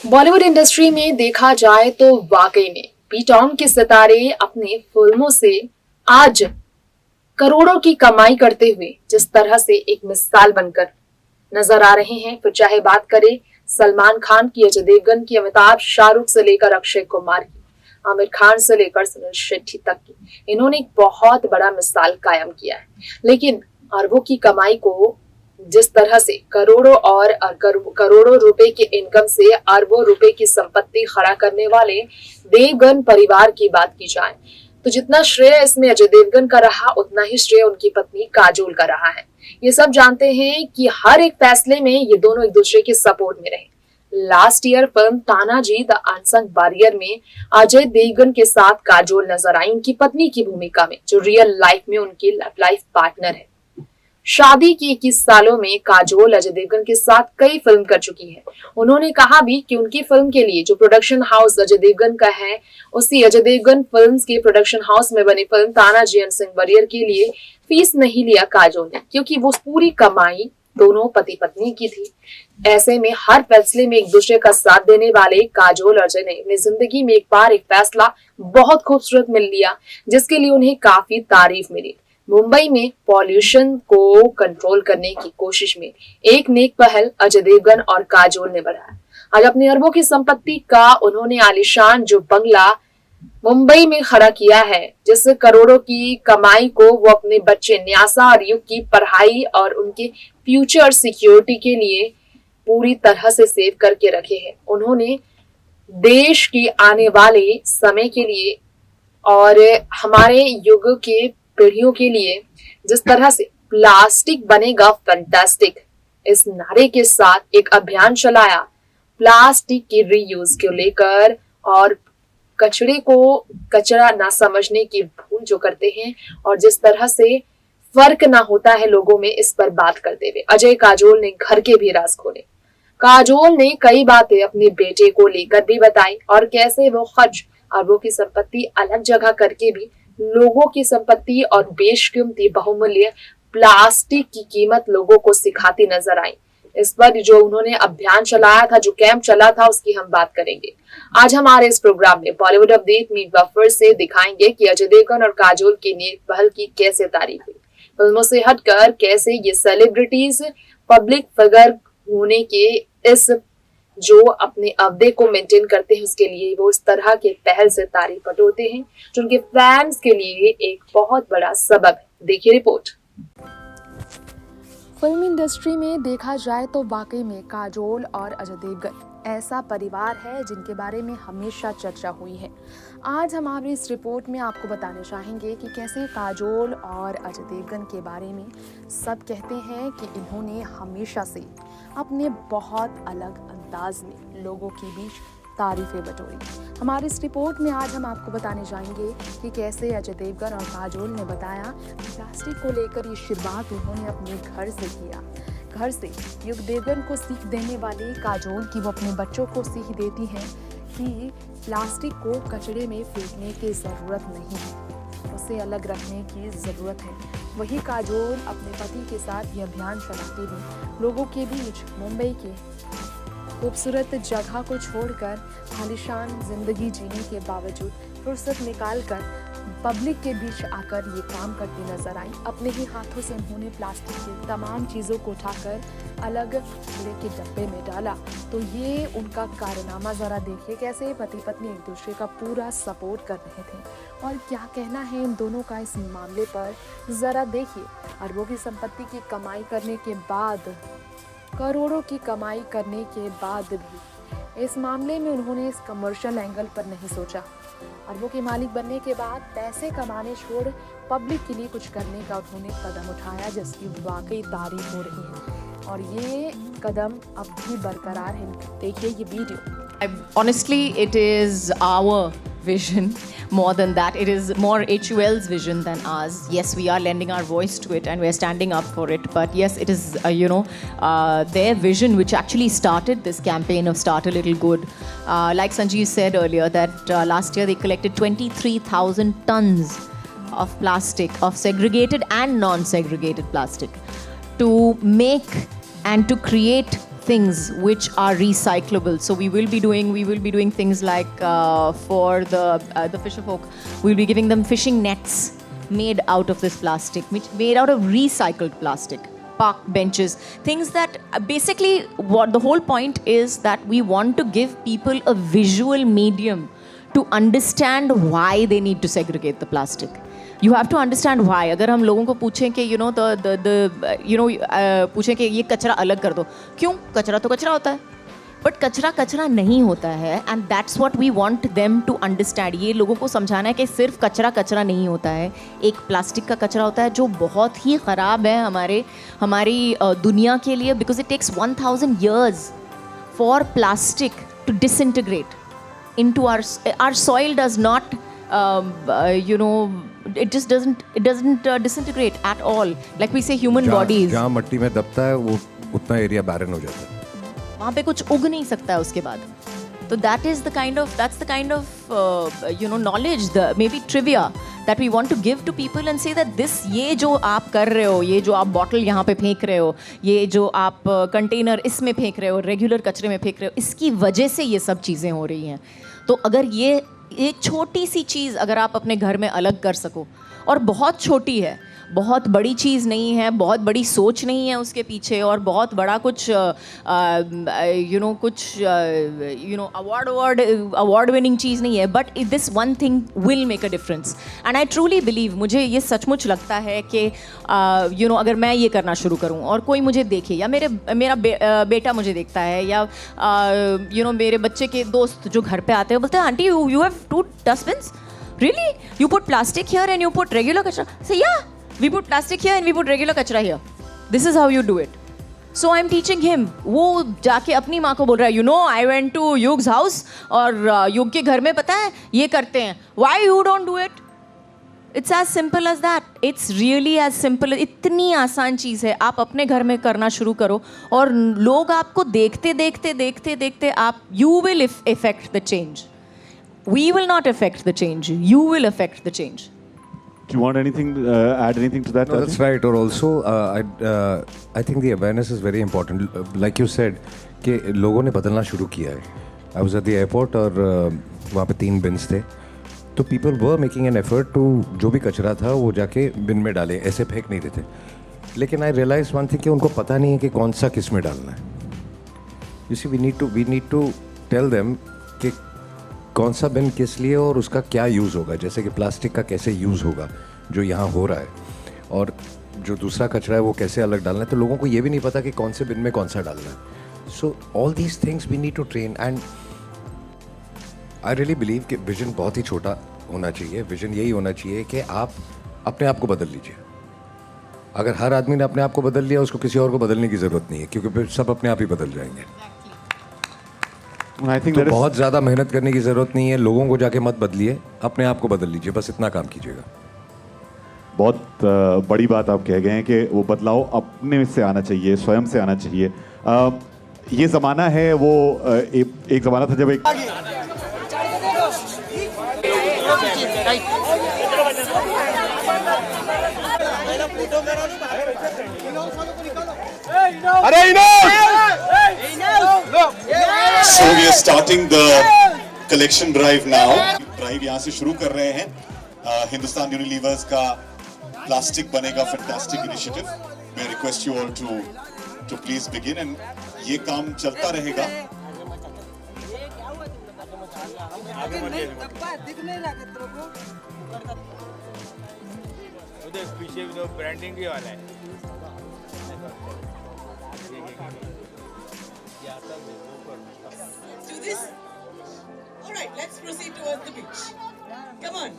Bollywood industry में देखा जाए तो वाकई में बी टाउन के सितारे अपने फिल्मों से आज करोड़ों की कमाई करते हुए जिस तरह से एक मिसाल बनकर नजर आ रहे हैं, फिर चाहे बात करें सलमान खान की, अजय देवगन की, अमिताभ, शाहरुख से लेकर अक्षय कुमार की, आमिर खान से लेकर सुनील शेट्टी तक की, इन्होंने एक बहुत बड़ा मिसाल कायम किया है। लेकिन अरबों की कमाई को जिस तरह से करोड़ों रुपए के इनकम से अरबों रुपए की संपत्ति खड़ा करने वाले देवगन परिवार की बात की जाए तो जितना श्रेय इसमें अजय देवगन का रहा, उतना ही श्रेय उनकी पत्नी काजोल का रहा है। ये सब जानते हैं कि हर एक फैसले में ये दोनों एक दूसरे के सपोर्ट में रहे। Last year film Tanaji the unsung warrior में अजय देवगन के साथ काजोल नजर आई उनकी पत्नी की भूमिका में, जो रियल लाइफ में उनकी लाइफ पार्टनर है। शादी की 21 सालों में काजोल अजय देवगन के साथ कई फिल्म कर चुकी है। उन्होंने कहा भी कि उनकी फिल्म के लिए जो प्रोडक्शन हाउस अजय देवगन का है, उसी अजय देवगन फिल्म्स के प्रोडक्शन हाउस में बनी फिल्म तानाजी अनसंग वॉरियर के लिए फीस नहीं लिया काजोल ने, क्योंकि वो पूरी कमाई दोनों पति पत्नी की थी। ऐसे में हर फैसले में एक दूसरे का साथ देने वाले काजोल और अजय ने अपनी जिंदगी में एक बार एक फैसला बहुत खूबसूरत मिल लिया, जिसके लिए उन्हें काफी तारीफ मिली। मुंबई में पॉल्यूशन को कंट्रोल करने की कोशिश में एक नेक पहल अजय देवगन और काजोल ने बढ़ाया। आज अपने अरबों की संपत्ति का उन्होंने आलीशान जो बंगला मुंबई में खड़ा किया है, जिस करोड़ों की कमाई को वो अपने बच्चे न्यासा और युग की पढ़ाई और उनके फ्यूचर सिक्योरिटी के लिए पूरी तरह से सेव करके रखे हैं। उन्होंने देश की आने वाले समय के लिए और हमारे युग के पीढ़ियों के लिए जिस तरह से प्लास्टिक बनेगा फैंटास्टिक, इस नारे के साथ एक अभियान चलाया प्लास्टिक की रीयूज को लेकर, और कचरे को कचरा ना समझने की भूल जो करते हैं और जिस तरह से फर्क ना होता है लोगों में, इस पर बात करते हुए अजय काजोल ने घर के भी राज खोले। काजोल ने कई बातें अपने बेटे को लेकर भी बताई और कैसे वो खर्च अरबों की संपत्ति अलग जगह करके भी लोगों की संपत्ति और बेशकीमती बहुमूल्य प्लास्टिक की कीमत लोगों को सिखाती नजर आई। इस पर जो उन्होंने अभियान चलाया था, जो कैंप चला था, उसकी हम बात करेंगे। आज हमारे इस प्रोग्राम में बॉलीवुड अपडेट में एक बार फिर से दिखाएंगे कि अजय देवगन और काजोल की नेक पहल की कैसे तारीफ हुई। फिल्मों से हटकर कैसे ये सेलिब्रिटीज पब्लिक फिगर होने के इस जो अपने अहदे को मेंटेन करते हैं, उसके लिए वो इस तरह के पहल से तारीफ बटोरते हैं, जो उनके फैंस के लिए एक बहुत बड़ा सबब है। देखिए रिपोर्ट। फिल्म इंडस्ट्री में देखा जाए तो वाकई में काजोल और अजय देवगन ऐसा परिवार है जिनके बारे में हमेशा चर्चा हुई है। आज हमारी इस रिपोर्ट में आपको बताना चाहेंगे कि कैसे काजोल और अजय देवगन के बारे में सब कहते हैं कि इन्होंने हमेशा से अपने बहुत अलग अंदाज में लोगों के बीच तारीफें बटोरी। हमारी इस रिपोर्ट में आज हम आपको बताने जाएंगे कि कैसे अजय देवगन और काजोल ने बताया कि प्लास्टिक को लेकर ये शुरुआत उन्होंने अपने घर से किया। घर से युग देवगन को सीख देने वाली काजोल की वो अपने बच्चों को सीख देती हैं कि प्लास्टिक को कचरे में फेंकने की ज़रूरत नहीं है, उसे अलग रखने की ज़रूरत है। वही काजोल अपने पति के साथ ये अभियान चलाती हुई लोगों के बीच मुंबई के खूबसूरत जगह को छोड़कर आलीशान जिंदगी जीने के बावजूद फुर्सत निकालकर पब्लिक के बीच आकर ये काम करती नजर आई। अपने ही हाथों से उन्होंने प्लास्टिक की तमाम चीज़ों को उठाकर अलग कूड़े के डब्बे में डाला। तो ये उनका कारनामा ज़रा देखिए, कैसे पति पत्नी एक दूसरे का पूरा सपोर्ट कर रहे थे और क्या कहना है इन दोनों का इस मामले पर, ज़रा देखिए। अरबों की संपत्ति की कमाई करने के बाद, करोड़ों की कमाई करने के बाद भी इस मामले में उन्होंने इस कमर्शियल एंगल पर नहीं सोचा। अरबों के मालिक बनने के बाद पैसे कमाने छोड़ पब्लिक के लिए कुछ करने का उन्होंने कदम उठाया, जिसकी वाकई तारीफ हो रही है और ये कदम अब भी बरकरार है। देखिए ये video. Honestly, it is our vision. More than that, it is more HUL's vision than ours. Yes, we are lending our voice to it and we are standing up for it. But yes, it is, their vision which actually started this campaign of Start a Little Good. Like Sanjeev said earlier, that last year they collected 23,000 tons of plastic, of segregated and non-segregated plastic, to make and to create things which are recyclable. So we will be doing things like for the fisher folk, we'll be giving them fishing nets made out of this plastic, which made out of recycled plastic. Park benches, things that basically what the whole point is that we want to give people a visual medium to understand why they need to segregate the plastic. You have to understand why. अगर हम लोगों को पूछें कि पूछें कि ये कचरा अलग कर दो, क्यों? कचरा तो कचरा होता है, बट कचरा कचरा नहीं होता है, and that's what we want them to understand. ये लोगों को समझाना है कि सिर्फ कचरा कचरा नहीं होता है, एक प्लास्टिक का कचरा होता है जो बहुत ही ख़राब है हमारी दुनिया के लिए, because it takes 1000 years for plastic to disintegrate into our soil. Does not it just doesn't disintegrate at all, like we say human bodies. जहाँ मिट्टी में दबता है वो उतना एरिया बैरन हो जाता है, वहाँ पे कुछ उग नहीं सकता है उसके बाद. तो that's the kind of knowledge, the maybe trivia that we want to give to people and say that this, ये जो आप कर रहे हो, ये जो आप बॉटल यहाँ पे फेंक रहे हो, ये जो आप कंटेनर इसमें फेंक रहे हो, रेगुलर कचरे में फेंक रहे हो, इसकी वजह से ये सब चीज़ें हो रही हैं. तो अगर ये एक छोटी सी चीज़ अगर आप अपने घर में अलग कर सको, और बहुत छोटी है, बहुत बड़ी चीज़ नहीं है, बहुत बड़ी सोच नहीं है उसके पीछे, और बहुत बड़ा कुछ अवार्ड विनिंग चीज़ नहीं है, but this one thing will make a difference. And I truly believe, मुझे ये सचमुच लगता है कि अगर मैं ये करना शुरू करूँ और कोई मुझे देखे, या मेरा बेटा मुझे देखता है, या मेरे बच्चे के दोस्त जो घर पे आते हैं बोलते हैं, aunty you have 2 dustbins? Really? You put plastic here and you put regular kachra? Say, yeah, we put plastic here and we put regular kachra here. This is how you do it. So I'm teaching him. वो जाके अपनी माँ को बोल रहा है, I went to Yug's house, और युग के घर में पता है ये करते हैं. Why you don't do it? It's as simple as that. It's really as simple. इतनी आसान चीज़ है. आप अपने घर में करना शुरू करो, और लोग आपको देखते देखते आप you will affect the change. We will not affect the change. You will affect the change. Do you want anything, add anything to that? No, that's right. Or also, I think the awareness is very important. Like you said, कि लोगों ने बदलना शुरू किया है. I was at the airport और वहाँ पे 3 bins थे. तो people were making an effort to जो भी कचरा था वो जाके bin में डाले, ऐसे फेंक नहीं देते. लेकिन I realized one thing कि उनको पता नहीं है कि कौन सा किस में डालना है. You see, we need to tell them कि कौन सा बिन किस लिए और उसका क्या यूज़ होगा. जैसे कि प्लास्टिक का कैसे यूज़ होगा जो यहाँ हो रहा है, और जो दूसरा कचरा है वो कैसे अलग डालना है. तो लोगों को ये भी नहीं पता कि कौन से बिन में कौन सा डालना है. So all these things we need to train. And I really believe कि विजन बहुत ही छोटा होना चाहिए. विजन यही होना चाहिए कि आप अपने आप को बदल लीजिए. अगर हर आदमी ने अपने आप को बदल लिया, उसको किसी और को बदलने की ज़रूरत नहीं है, क्योंकि फिर सब अपने आप ही बदल जाएंगे. तो बहुत ज़्यादा मेहनत करने की ज़रूरत नहीं है. लोगों को जाके मत बदलिए, अपने आप को बदल लीजिए, बस इतना काम कीजिएगा. बहुत बड़ी बात आप कह गए हैं कि वो बदलाव अपने से आना चाहिए, स्वयं से आना चाहिए. ये ज़माना है वो एक ज़माना था जब एक So we are starting the collection drive now. Drive यहाँ से शुरू कर रहे हैं. हिंदुस्तान यूनिलीवर्स का प्लास्टिक बनेगा फैंटास्टिक इनिशिएटिव. मैं request you all to please begin, and ये काम चलता रहेगा. पीछे भी तो ब्रांडिंग ही वाला है. Do this. All right, let's proceed towards the beach. Come on.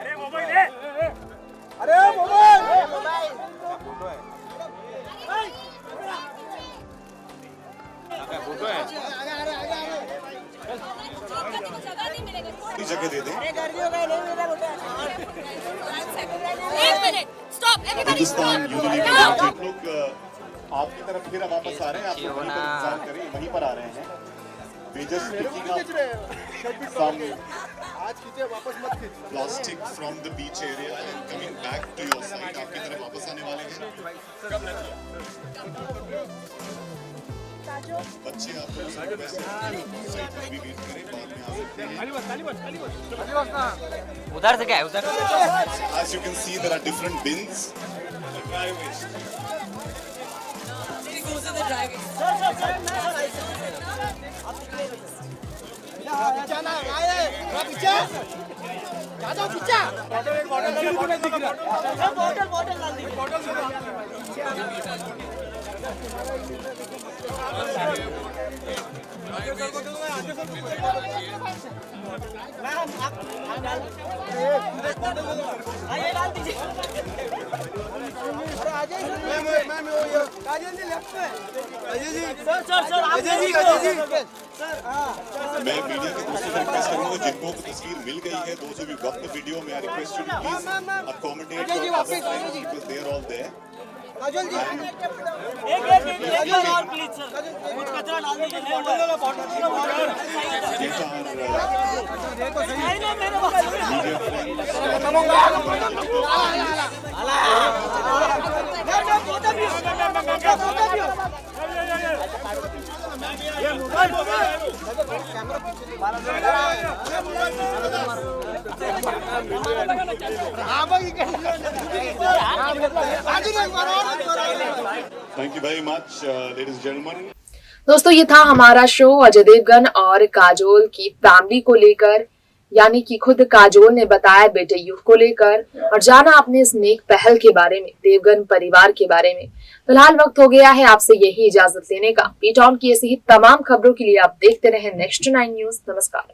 अरे मोबाइल है. अरे मोबाइल. फोटो है. जगह दे दें. हिंदुस्तान यूनिलीवर लोग आपकी तरफ फिर वापस आ रहे हैं. आप लोग इंतजार करें, वहीं पर आ रहे हैं. We just picking up some plastic from the beach area and coming back to your side. आपकी तरफ वापस आने वाले हैं. बच्चे आप लोग सब वैसे साइड पर भी वेट करें, बाद में आ सकते हैं. उधर से क्या है उधर As you can see, there are different bins. He goes in the driving. मैं मीडिया के दोस्तों से रिक्वेस्ट करूंगा जिनको तस्वीर मिल गई है, those who got the video, may I request you to please accommodate the other friends because they are all there. Thank you very much, ladies and gentlemen. दोस्तों, ये था हमारा शो अजय देवगन और काजोल की फैमिली को लेकर, यानी कि खुद काजोल ने बताया बेटे युग को लेकर, और जाना आपने इस नेक पहल के बारे में, देवगन परिवार के बारे में. फिलहाल वक्त हो गया है आपसे यही इजाजत लेने का. पी टाउन की ऐसी ही तमाम खबरों के लिए आप देखते रहें नेक्स्ट 9 न्यूज. नमस्कार.